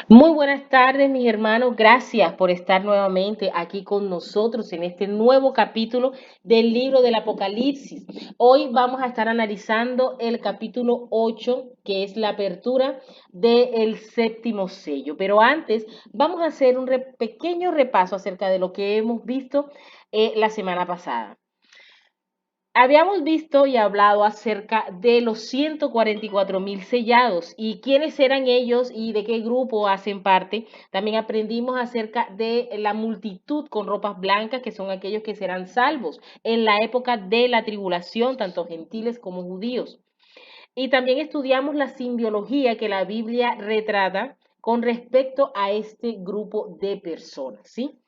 Muy buenas tardes, mis hermanos. Gracias por estar nuevamente aquí con nosotros en este nuevo capítulo del libro del Apocalipsis. Hoy vamos a estar analizando el capítulo 8, que es la apertura del séptimo sello. Pero antes, vamos a hacer un pequeño repaso acerca de lo que hemos visto la semana pasada. Habíamos visto y hablado acerca de los 144.000 sellados y quiénes eran ellos y de qué grupo hacen parte. También aprendimos acerca de la multitud con ropas blancas, que son aquellos que serán salvos en la época de la tribulación, tanto gentiles como judíos. Y también estudiamos la simbiología que la Biblia retrata con respecto a este grupo de personas, ¿sí?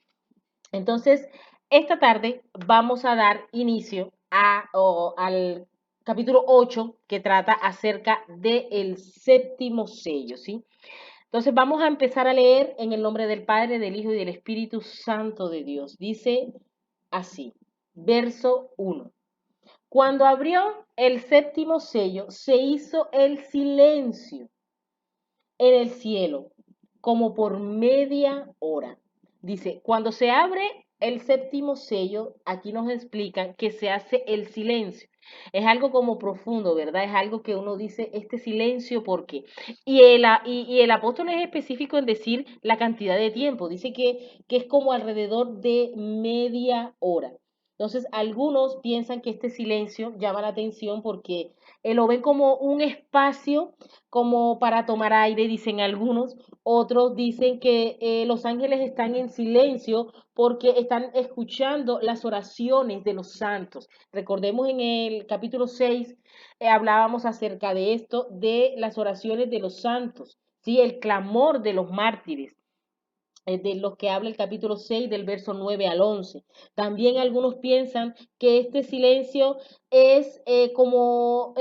Entonces, esta tarde vamos a dar inicio al capítulo 8 que trata acerca del séptimo sello, ¿sí? Entonces vamos a empezar a leer en el nombre del Padre, del Hijo y del Espíritu Santo de Dios. Dice así, verso 1. Cuando abrió el séptimo sello, se hizo el silencio en el cielo, como por media hora. Dice, cuando se abre el séptimo sello, aquí nos explican que se hace el silencio. Es algo como profundo, ¿verdad? Es algo que uno dice, este silencio, ¿por qué? Y el apóstol es específico en decir la cantidad de tiempo. Dice que es como alrededor de media hora. Entonces, algunos piensan que este silencio llama la atención porque lo ven como un espacio como para tomar aire, dicen algunos. Otros dicen que los ángeles están en silencio porque están escuchando las oraciones de los santos. Recordemos en el capítulo 6 hablábamos acerca de esto, de las oraciones de los santos, ¿sí? El clamor de los mártires de los que habla el capítulo 6 del verso 9 al 11. También algunos piensan que este silencio como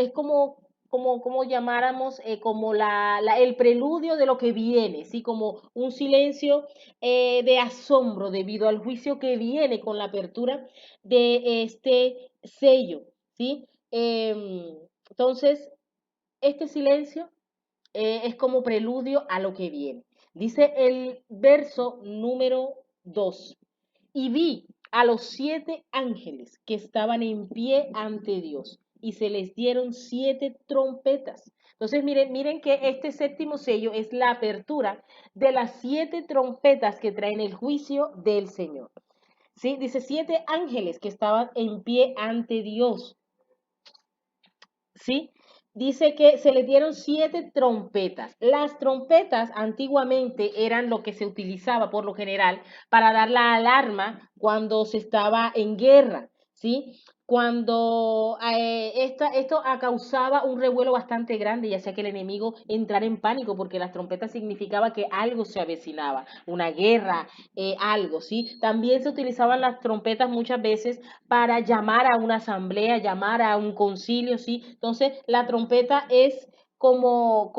llamáramos, como el preludio de lo que viene, ¿sí? Como un silencio de asombro debido al juicio que viene con la apertura de este sello, ¿sí? Entonces, este silencio es como preludio a lo que viene. Dice el verso número 2. Y vi a los 7 ángeles que estaban en pie ante Dios y se les dieron 7 trompetas. Entonces miren que este séptimo sello es la apertura de las 7 trompetas que traen el juicio del Señor. ¿Sí? Dice 7 ángeles que estaban en pie ante Dios. ¿Sí? Dice que se le dieron 7 trompetas. Las trompetas antiguamente eran lo que se utilizaba por lo general para dar la alarma cuando se estaba en guerra, ¿sí? Cuando esto causaba un revuelo bastante grande y hacía que el enemigo entrara en pánico porque las trompetas significaba que algo se avecinaba, una guerra, algo, ¿sí? También se utilizaban las trompetas muchas veces para llamar a una asamblea, llamar a un concilio, ¿sí? Entonces, la trompeta es como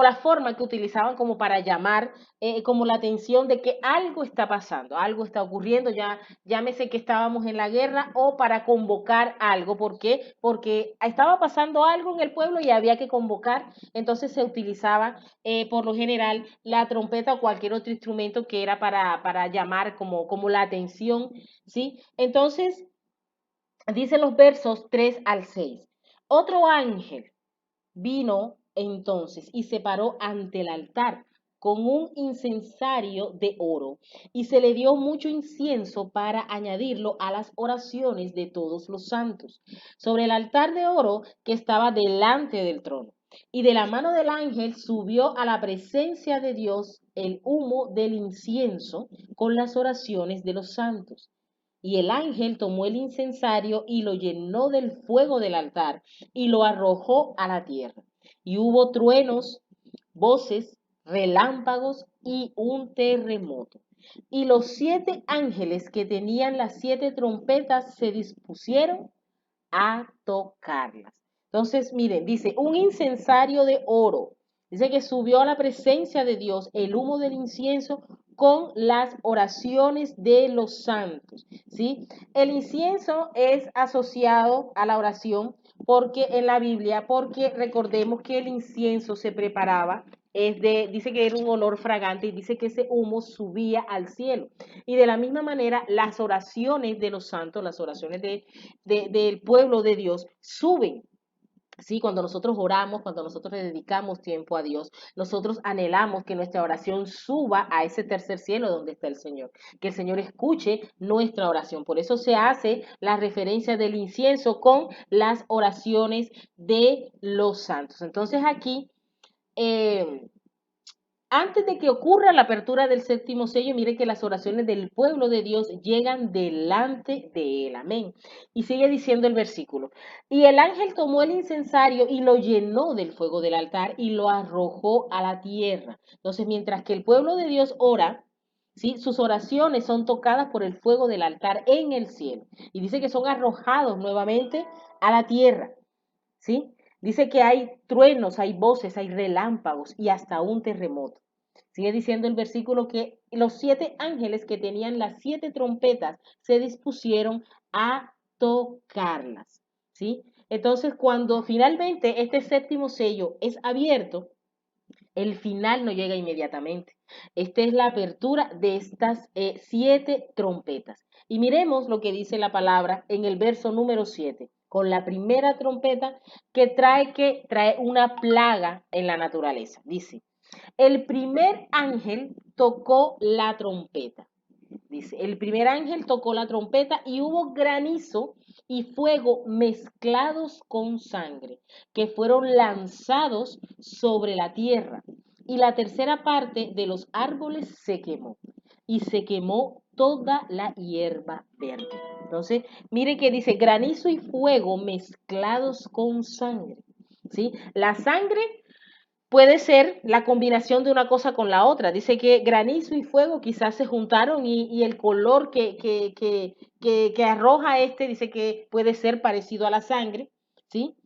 la forma que utilizaban como para llamar como la atención de que algo está pasando, algo está ocurriendo, ya llámese que estábamos en la guerra o para convocar algo. ¿Por qué? Porque estaba pasando algo en el pueblo y había que convocar, entonces se utilizaba por lo general la trompeta o cualquier otro instrumento que era para llamar como la atención, ¿sí? Entonces, dice los versos 3 al 6. Otro ángel vino entonces y se paró ante el altar con un incensario de oro y se le dio mucho incienso para añadirlo a las oraciones de todos los santos sobre el altar de oro que estaba delante del trono. Y de la mano del ángel subió a la presencia de Dios el humo del incienso con las oraciones de los santos. Y el ángel tomó el incensario y lo llenó del fuego del altar y lo arrojó a la tierra. Y hubo truenos, voces, relámpagos y un terremoto. Y los 7 ángeles que tenían las 7 trompetas se dispusieron a tocarlas. Entonces, miren, dice, un incensario de oro. Dice que subió a la presencia de Dios el humo del incienso con las oraciones de los santos, ¿sí? El incienso es asociado a la oración porque en la Biblia, porque recordemos que el incienso se preparaba dice que era un olor fragante y dice que ese humo subía al cielo. Y de la misma manera, las oraciones de los santos, las oraciones del pueblo de Dios suben. Sí, cuando nosotros oramos, cuando nosotros le dedicamos tiempo a Dios, nosotros anhelamos que nuestra oración suba a ese tercer cielo donde está el Señor, que el Señor escuche nuestra oración. Por eso se hace la referencia del incienso con las oraciones de los santos. Entonces aquí, eh, antes de que ocurra la apertura del séptimo sello, mire que las oraciones del pueblo de Dios llegan delante de él. Amén. Y sigue diciendo el versículo. Y el ángel tomó el incensario y lo llenó del fuego del altar y lo arrojó a la tierra. Entonces, mientras que el pueblo de Dios ora, ¿sí? Sus oraciones son tocadas por el fuego del altar en el cielo. Y dice que son arrojados nuevamente a la tierra. ¿Sí? Dice que hay truenos, hay voces, hay relámpagos y hasta un terremoto. Sigue diciendo el versículo que los 7 ángeles que tenían las 7 trompetas se dispusieron a tocarlas, ¿sí? Entonces, cuando finalmente este séptimo sello es abierto, el final no llega inmediatamente. Esta es la apertura de estas 7 trompetas. Y miremos lo que dice la palabra en el verso número 7, con la primera trompeta que trae una plaga en la naturaleza. Dice, el primer ángel tocó la trompeta. Dice, el primer ángel tocó la trompeta y hubo granizo y fuego mezclados con sangre, que fueron lanzados sobre la tierra. Y la tercera parte de los árboles se quemó. Y se quemó toda la hierba verde. Entonces, mire que dice granizo y fuego mezclados con sangre. ¿Sí? La sangre puede ser la combinación de una cosa con la otra. Dice que granizo y fuego quizás se juntaron y el color que arroja este dice que puede ser parecido a la sangre, ¿sí?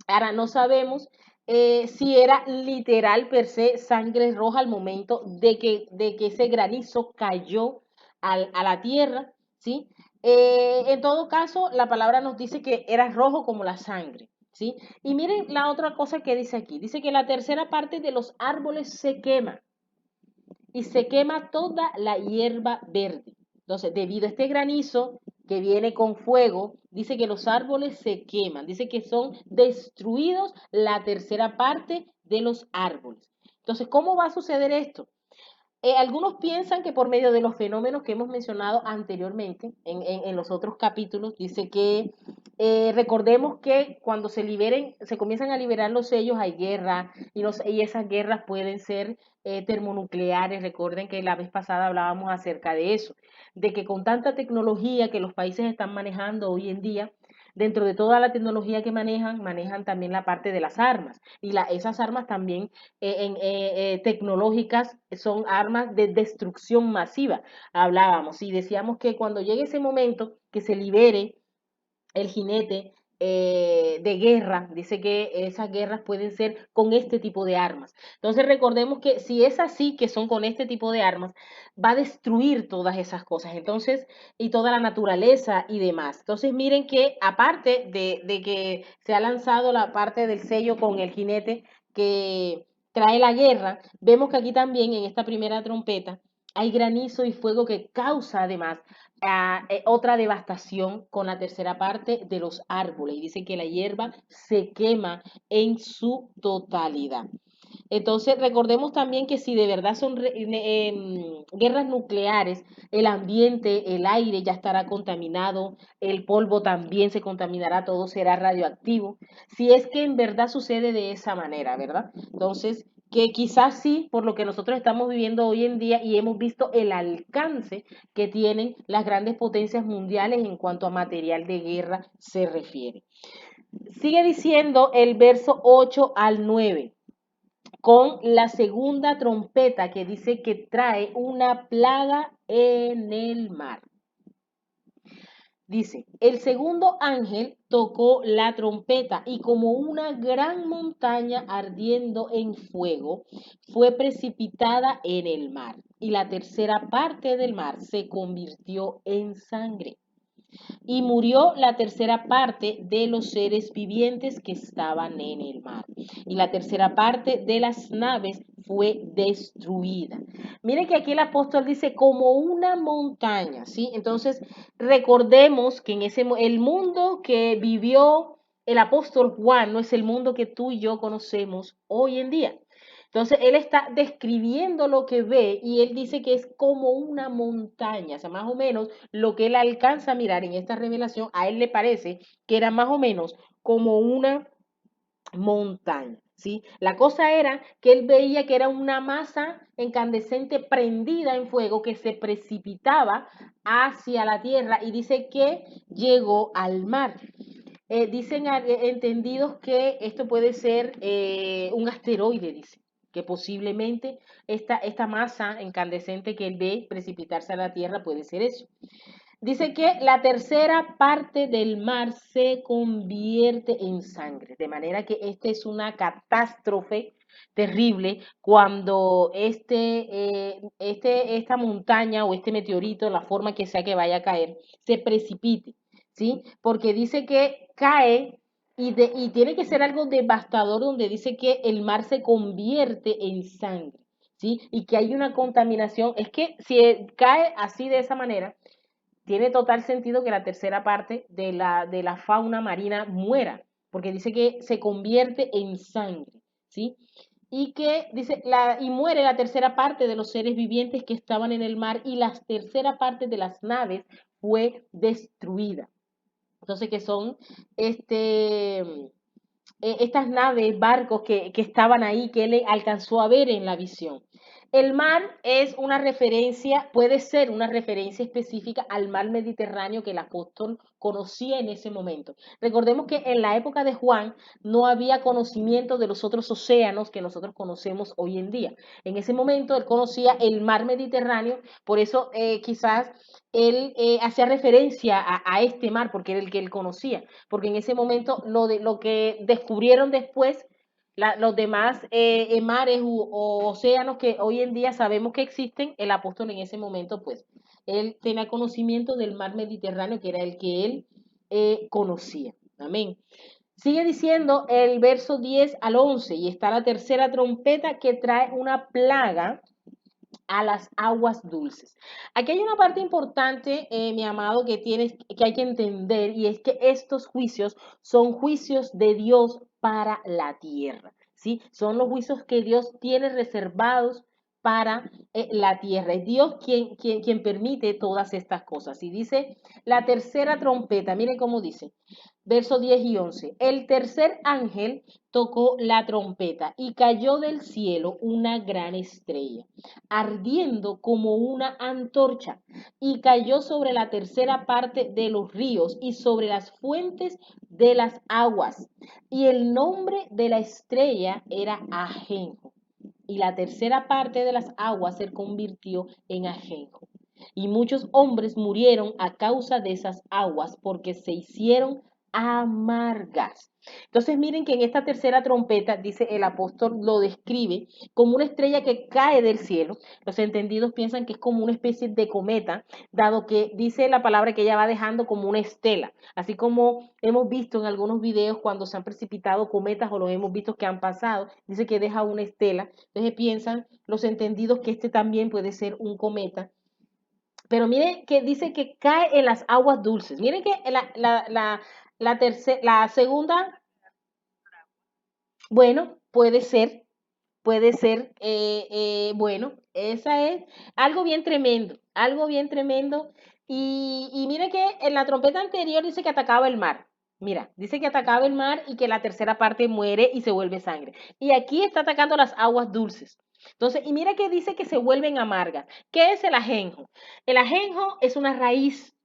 Ahora no sabemos si era literal per se sangre roja al momento de que ese granizo cayó a la tierra, ¿sí? En todo caso, la palabra nos dice que era rojo como la sangre, ¿sí? Y miren la otra cosa que dice aquí. Dice que la tercera parte de los árboles se quema y se quema toda la hierba verde. Entonces, debido a este granizo que viene con fuego, dice que los árboles se queman, dice que son destruidos la tercera parte de los árboles. Entonces, ¿cómo va a suceder esto? Algunos piensan que por medio de los fenómenos que hemos mencionado anteriormente en los otros capítulos, dice que recordemos que cuando se comienzan a liberar los sellos, hay guerra y esas guerras pueden ser termonucleares. Recuerden que la vez pasada hablábamos acerca de eso, de que con tanta tecnología que los países están manejando hoy en día, dentro de toda la tecnología que manejan también la parte de las armas. Y esas armas también tecnológicas son armas de destrucción masiva. Hablábamos y decíamos que cuando llegue ese momento que se libere el jinete de guerra, dice que esas guerras pueden ser con este tipo de armas. Entonces recordemos que si es así, que son con este tipo de armas, va a destruir todas esas cosas, entonces, y toda la naturaleza y demás. Entonces miren que aparte de que se ha lanzado la parte del sello con el jinete que trae la guerra, vemos que aquí también en esta primera trompeta hay granizo y fuego que causa además otra devastación con la tercera parte de los árboles. Y dice que la hierba se quema en su totalidad. Entonces, recordemos también que si de verdad son guerras nucleares, el ambiente, el aire ya estará contaminado, el polvo también se contaminará, todo será radioactivo. Si es que en verdad sucede de esa manera, ¿verdad? Entonces, que quizás sí, por lo que nosotros estamos viviendo hoy en día y hemos visto el alcance que tienen las grandes potencias mundiales en cuanto a material de guerra se refiere. Sigue diciendo el verso 8 al 9 con la segunda trompeta que dice que trae una plaga en el mar. Dice, el segundo ángel tocó la trompeta y como una gran montaña ardiendo en fuego fue precipitada en el mar y la tercera parte del mar se convirtió en sangre. Y murió la tercera parte de los seres vivientes que estaban en el mar. Y la tercera parte de las naves fue destruida. Miren que aquí el apóstol dice como una montaña, ¿sí? Entonces, recordemos que el mundo que vivió el apóstol Juan no es el mundo que tú y yo conocemos hoy en día. Entonces, él está describiendo lo que ve y él dice que es como una montaña, o sea, más o menos lo que él alcanza a mirar en esta revelación, a él le parece que era más o menos como una montaña, ¿sí? La cosa era que él veía que era una masa incandescente prendida en fuego que se precipitaba hacia la tierra y dice que llegó al mar. Dicen entendidos que esto puede ser un asteroide, dice, que posiblemente esta masa incandescente que él ve precipitarse a la tierra puede ser eso. Dice que la tercera parte del mar se convierte en sangre, de manera que esta es una catástrofe terrible cuando esta montaña o este meteorito, la forma que sea que vaya a caer, se precipite, ¿sí? Porque dice que cae y tiene que ser algo devastador donde dice que el mar se convierte en sangre, ¿sí? Y que hay una contaminación. Es que si cae así de esa manera, tiene total sentido que la tercera parte de la fauna marina muera, porque dice que se convierte en sangre, ¿sí? Y que dice, y muere la tercera parte de los seres vivientes que estaban en el mar y la tercera parte de las naves fue destruida. Entonces, que son estas naves, barcos que estaban ahí, que él alcanzó a ver en la visión. El mar es una referencia, puede ser una referencia específica al mar Mediterráneo que el apóstol conocía en ese momento. Recordemos que en la época de Juan no había conocimiento de los otros océanos que nosotros conocemos hoy en día. En ese momento él conocía el mar Mediterráneo, por eso quizás él hacía referencia a este mar, porque era el que él conocía, porque en ese momento lo que descubrieron después los demás mares o océanos que hoy en día sabemos que existen, el apóstol en ese momento, pues, él tenía conocimiento del mar Mediterráneo, que era el que él conocía. Amén. Sigue diciendo el verso 10 al 11, y está la tercera trompeta que trae una plaga a las aguas dulces. Aquí hay una parte importante, mi amado, que hay que entender, y es que estos juicios son juicios de Dios para la tierra, ¿sí? Son los juicios que Dios tiene reservados para la tierra. Es Dios quien permite todas estas cosas. Y dice la tercera trompeta, miren cómo dice, versos 10 y 11. El tercer ángel tocó la trompeta y cayó del cielo una gran estrella, ardiendo como una antorcha, y cayó sobre la tercera parte de los ríos y sobre las fuentes de las aguas. Y el nombre de la estrella era Ajenjo. Y la tercera parte de las aguas se convirtió en ajenjo. Y muchos hombres murieron a causa de esas aguas porque se hicieron amargas. Entonces miren que en esta tercera trompeta, dice el apóstol, lo describe como una estrella que cae del cielo. Los entendidos piensan que es como una especie de cometa, dado que dice la palabra que ella va dejando como una estela, así como hemos visto en algunos videos cuando se han precipitado cometas o los hemos visto que han pasado, dice que deja una estela. Entonces piensan los entendidos que este también puede ser un cometa, pero miren que dice que cae en las aguas dulces. Miren que la segunda, bueno, puede ser, bueno, esa es algo bien tremendo. Y mire que en la trompeta anterior dice que atacaba el mar. Mira, dice que atacaba el mar y que la tercera parte muere y se vuelve sangre. Y aquí está atacando las aguas dulces. Entonces, y mira que dice que se vuelven amargas. ¿Qué es el ajenjo? El ajenjo es una raíz,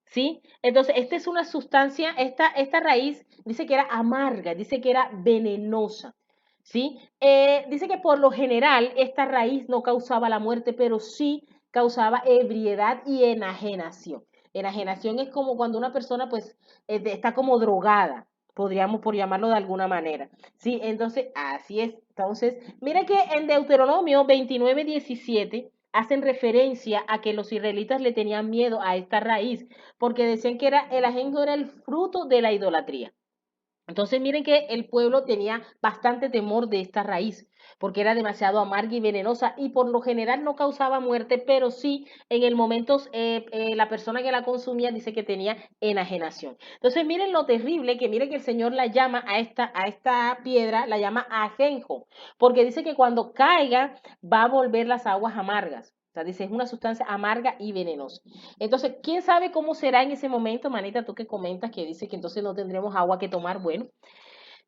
¿sí? Entonces, esta es una sustancia, esta raíz dice que era amarga, dice que era venenosa, ¿sí? Dice que por lo general esta raíz no causaba la muerte, pero sí causaba ebriedad y enajenación. Enajenación es como cuando una persona pues está como drogada, podríamos por llamarlo de alguna manera, ¿sí? Entonces, así es. Entonces, mira que en Deuteronomio 29:17 hacen referencia a que los israelitas le tenían miedo a esta raíz, porque decían que el ajenjo era el fruto de la idolatría. Entonces miren que el pueblo tenía bastante temor de esta raíz, porque era demasiado amarga y venenosa y por lo general no causaba muerte, pero sí en el momento la persona que la consumía dice que tenía enajenación. Entonces miren lo terrible, que miren que el Señor la llama a esta piedra, la llama ajenjo, porque dice que cuando caiga va a volver las aguas amargas. O sea, dice, es una sustancia amarga y venenosa. Entonces, ¿quién sabe cómo será en ese momento, manita, tú que comentas que dice que entonces no tendremos agua que tomar? Bueno,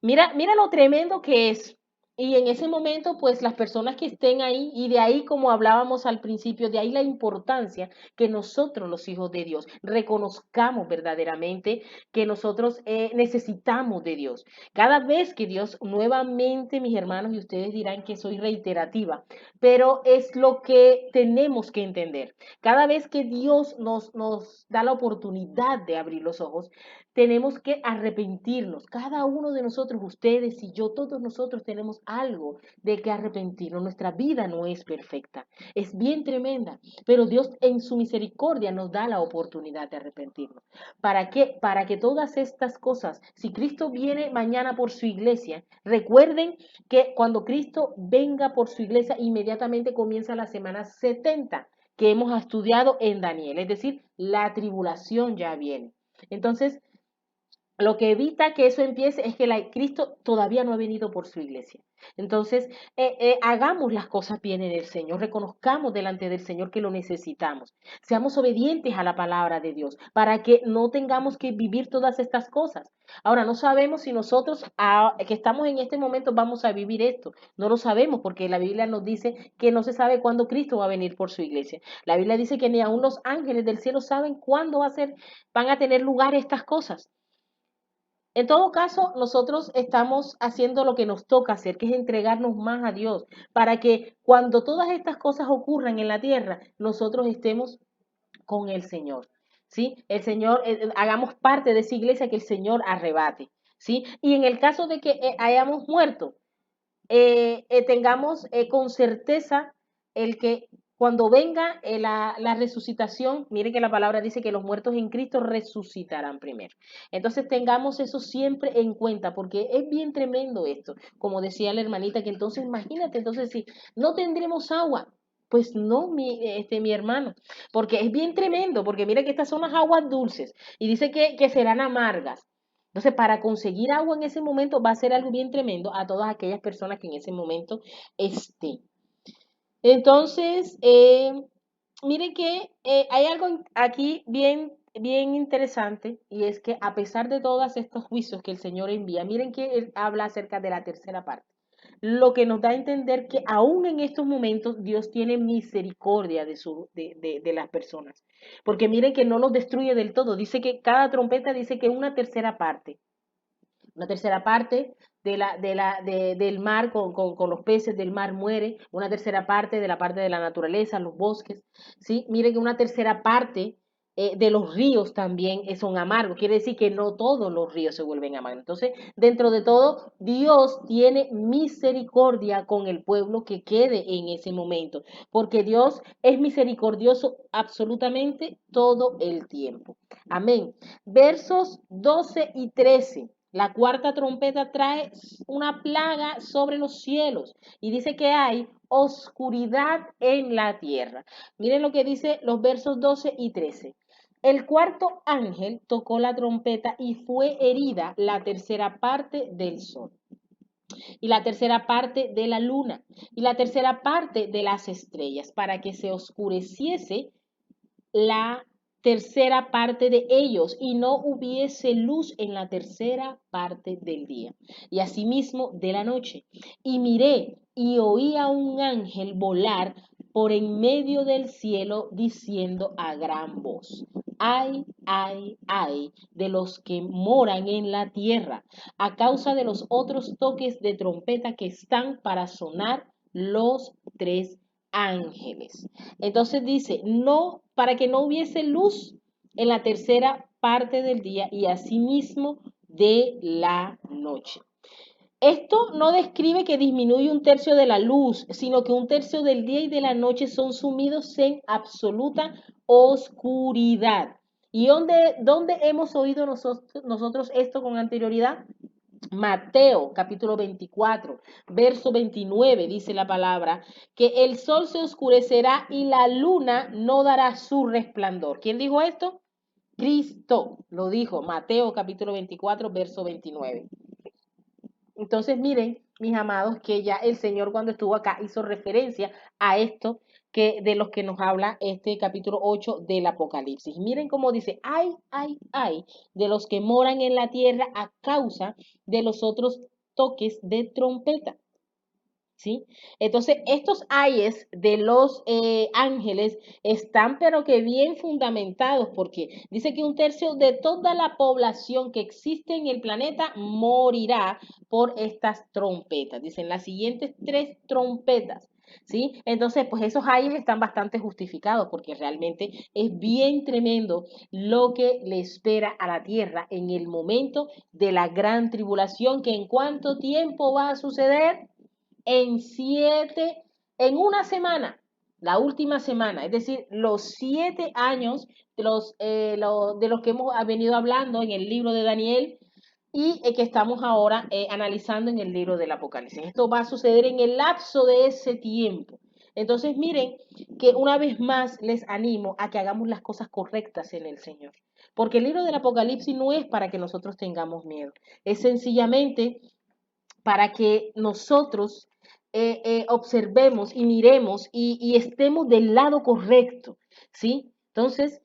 mira lo tremendo que es. Y en ese momento, pues las personas que estén ahí, y de ahí, como hablábamos al principio, de ahí la importancia que nosotros, los hijos de Dios, reconozcamos verdaderamente que nosotros necesitamos de Dios. Cada vez que Dios, nuevamente, mis hermanos, y ustedes dirán que soy reiterativa, pero es lo que tenemos que entender. Cada vez que Dios nos da la oportunidad de abrir los ojos, tenemos que arrepentirnos. Cada uno de nosotros, ustedes y yo, todos nosotros tenemos algo de que arrepentirnos. Nuestra vida no es perfecta, es bien tremenda, pero Dios en su misericordia nos da la oportunidad de arrepentirnos. ¿Para qué? Para que todas estas cosas, si Cristo viene mañana por su iglesia, recuerden que cuando Cristo venga por su iglesia, inmediatamente comienza la semana 70 que hemos estudiado en Daniel, es decir, la tribulación ya viene. Entonces, lo que evita que eso empiece es que Cristo todavía no ha venido por su iglesia. Entonces, hagamos las cosas bien en el Señor, reconozcamos delante del Señor que lo necesitamos, seamos obedientes a la palabra de Dios para que no tengamos que vivir todas estas cosas. Ahora, no sabemos si nosotros que estamos en este momento vamos a vivir esto, no lo sabemos porque la Biblia nos dice que no se sabe cuándo Cristo va a venir por su iglesia. La Biblia dice que ni aun los ángeles del cielo saben cuándo van a tener lugar estas cosas. En todo caso, nosotros estamos haciendo lo que nos toca hacer, que es entregarnos más a Dios, para que cuando todas estas cosas ocurran en la tierra, nosotros estemos con el Señor. ¿Sí? El Señor, hagamos parte de esa iglesia que el Señor arrebate. ¿Sí? Y en el caso de que hayamos muerto, tengamos con certeza el que cuando venga la resucitación, mire que la palabra dice que los muertos en Cristo resucitarán primero. Entonces tengamos eso siempre en cuenta, porque es bien tremendo esto, como decía la hermanita, que entonces imagínate, entonces si no tendremos agua, pues no, mi hermano, porque es bien tremendo, porque mire que estas son las aguas dulces y dice que serán amargas. Entonces, para conseguir agua en ese momento va a ser algo bien tremendo a todas aquellas personas que en ese momento estén. Entonces, miren que hay algo aquí bien interesante y es que a pesar de todos estos juicios que el Señor envía, miren que Él habla acerca de la tercera parte. Lo que nos da a entender que aún en estos momentos Dios tiene misericordia de las personas. Porque miren que no los destruye del todo. Dice que cada trompeta dice que una tercera parte del mar con los peces del mar muere, una tercera parte de la parte de la naturaleza, los bosques, ¿sí? Miren que una tercera parte de los ríos también son amargos, quiere decir que no todos los ríos se vuelven amargos. Entonces, dentro de todo, Dios tiene misericordia con el pueblo que quede en ese momento, porque Dios es misericordioso absolutamente todo el tiempo. Amén. Versos 12 y 13. La cuarta trompeta trae una plaga sobre los cielos y dice que hay oscuridad en la tierra. Miren lo que dice los versos 12 y 13. El cuarto ángel tocó la trompeta y fue herida la tercera parte del sol y la tercera parte de la luna y la tercera parte de las estrellas para que se oscureciese la tercera parte de ellos y no hubiese luz en la tercera parte del día y asimismo de la noche. Y miré y oí a un ángel volar por en medio del cielo diciendo a gran voz, ay, ay, ay de los que moran en la tierra a causa de los otros toques de trompeta que están para sonar los tres ángeles. Entonces dice, no, para que no hubiese luz en la tercera parte del día y asimismo de la noche. Esto no describe que disminuye un tercio de la luz, sino que un tercio del día y de la noche son sumidos en absoluta oscuridad. ¿Y dónde hemos oído nosotros esto con anterioridad? Mateo capítulo 24, verso 29 dice la palabra que el sol se oscurecerá y la luna no dará su resplandor. ¿Quién dijo esto? Cristo lo dijo, Mateo capítulo 24, verso 29. Entonces, miren, mis amados, que ya el Señor cuando estuvo acá hizo referencia a esto que de los que nos habla este capítulo 8 del Apocalipsis. Miren cómo dice, ay, de los que moran en la tierra a causa de los otros toques de trompeta. ¿Sí? Entonces, estos ayes de los ángeles están pero que bien fundamentados porque dice que un tercio de toda la población que existe en el planeta morirá por estas trompetas. Dicen las siguientes tres trompetas. ¿Sí? Entonces, pues esos ayes están bastante justificados porque realmente es bien tremendo lo que le espera a la tierra en el momento de la gran tribulación, que en cuánto tiempo va a suceder en una semana, la última semana, es decir, los 7 años de los que hemos venido hablando en el libro de Daniel y que estamos ahora analizando en el libro del Apocalipsis. Esto va a suceder en el lapso de ese tiempo. Entonces, miren que una vez más les animo a que hagamos las cosas correctas en el Señor. Porque el libro del Apocalipsis no es para que nosotros tengamos miedo, es sencillamente para que nosotros observemos y miremos y estemos del lado correcto, ¿sí? Entonces,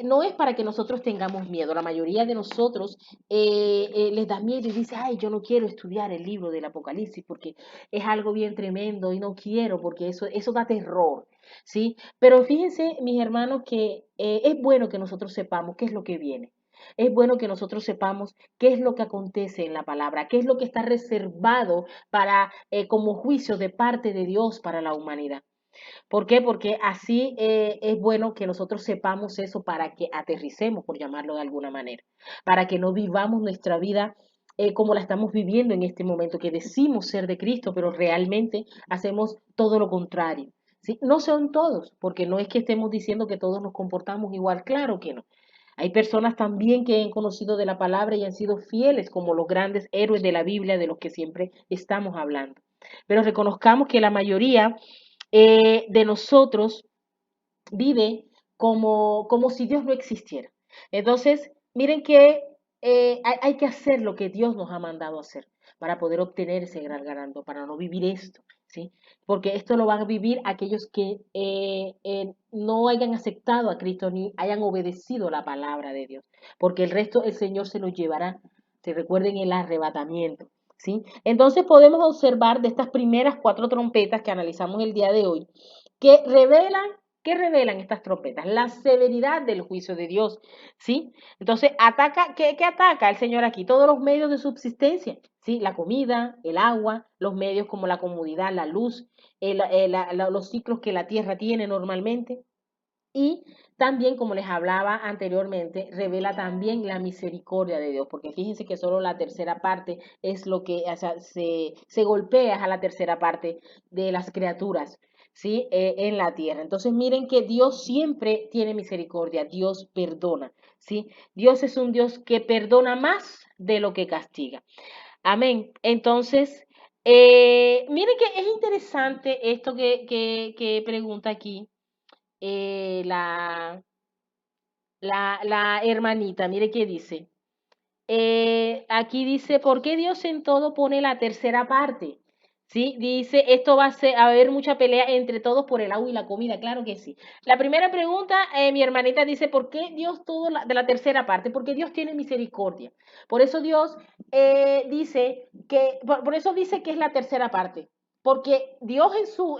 no es para que nosotros tengamos miedo. La mayoría de nosotros les da miedo y dice, ay, yo no quiero estudiar el libro del Apocalipsis porque es algo bien tremendo y no quiero porque eso da terror, ¿sí? Pero fíjense, mis hermanos, que es bueno que nosotros sepamos qué es lo que viene. Es bueno que nosotros sepamos qué es lo que acontece en la palabra, qué es lo que está reservado para como juicio de parte de Dios para la humanidad. ¿Por qué? Porque así es bueno que nosotros sepamos eso para que aterricemos, por llamarlo de alguna manera, para que no vivamos nuestra vida como la estamos viviendo en este momento, que decimos ser de Cristo, pero realmente hacemos todo lo contrario. ¿Sí? No son todos, porque no es que estemos diciendo que todos nos comportamos igual, claro que no. Hay personas también que han conocido de la palabra y han sido fieles, como los grandes héroes de la Biblia de los que siempre estamos hablando. Pero reconozcamos que la mayoría de nosotros vive como si Dios no existiera. Entonces, miren que hay que hacer lo que Dios nos ha mandado hacer para poder obtener ese gran ganando, para no vivir esto, ¿sí? Porque esto lo van a vivir aquellos que no hayan aceptado a Cristo ni hayan obedecido la palabra de Dios, porque el resto el Señor se lo llevará. Se recuerden el arrebatamiento, ¿sí? Entonces podemos observar de estas primeras 4 trompetas que analizamos el día de hoy, que revelan ¿qué revelan estas trompetas? La severidad del juicio de Dios, ¿sí? Entonces, ¿qué ataca el Señor aquí? Todos los medios de subsistencia, ¿sí? La comida, el agua, los medios como la comodidad, la luz, los ciclos que la tierra tiene normalmente. Y también, como les hablaba anteriormente, revela también la misericordia de Dios, porque fíjense que solo la tercera parte es lo que, o sea, se golpea a la tercera parte de las criaturas, ¿sí? En la tierra. Entonces, miren que Dios siempre tiene misericordia, Dios perdona, ¿sí? Dios es un Dios que perdona más de lo que castiga. Amén. Entonces, miren que es interesante esto que pregunta aquí la hermanita, mire qué dice. Aquí dice, ¿por qué Dios en todo pone la tercera parte? ¿Sí? Dice, esto va a haber mucha pelea entre todos por el agua y la comida, claro que sí. La primera pregunta, mi hermanita dice, ¿por qué Dios todo de la tercera parte? Porque Dios tiene misericordia. Por eso Dios por eso dice que es la tercera parte. Porque Dios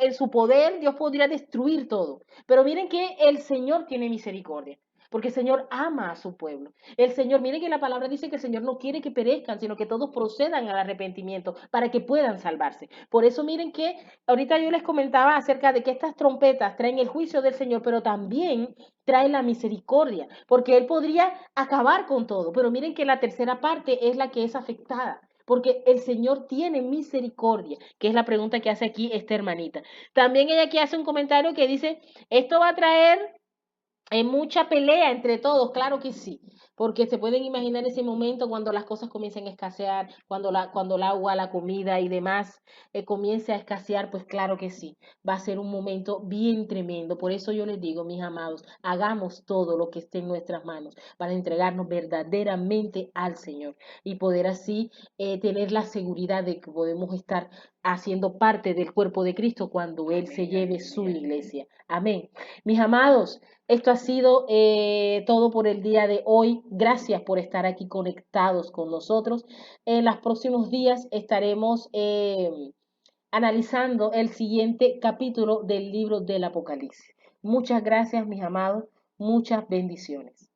en su poder, Dios podría destruir todo. Pero miren que el Señor tiene misericordia. Porque el Señor ama a su pueblo. El Señor, miren que la palabra dice que el Señor no quiere que perezcan, sino que todos procedan al arrepentimiento para que puedan salvarse. Por eso miren que ahorita yo les comentaba acerca de que estas trompetas traen el juicio del Señor, pero también traen la misericordia, porque Él podría acabar con todo. Pero miren que la tercera parte es la que es afectada. Porque el Señor tiene misericordia, que es la pregunta que hace aquí esta hermanita. También ella aquí hace un comentario que dice, esto va a traer Hay mucha pelea entre todos, claro que sí, porque se pueden imaginar ese momento cuando las cosas comiencen a escasear, cuando el agua, la comida y demás comience a escasear, pues claro que sí, va a ser un momento bien tremendo. Por eso yo les digo, mis amados, hagamos todo lo que esté en nuestras manos para entregarnos verdaderamente al Señor y poder así tener la seguridad de que podemos estar haciendo parte del cuerpo de Cristo cuando Él se lleve su iglesia. Amén. Mis amados, esto ha sido todo por el día de hoy. Gracias por estar aquí conectados con nosotros. En los próximos días estaremos analizando el siguiente capítulo del libro del Apocalipsis. Muchas gracias, mis amados. Muchas bendiciones.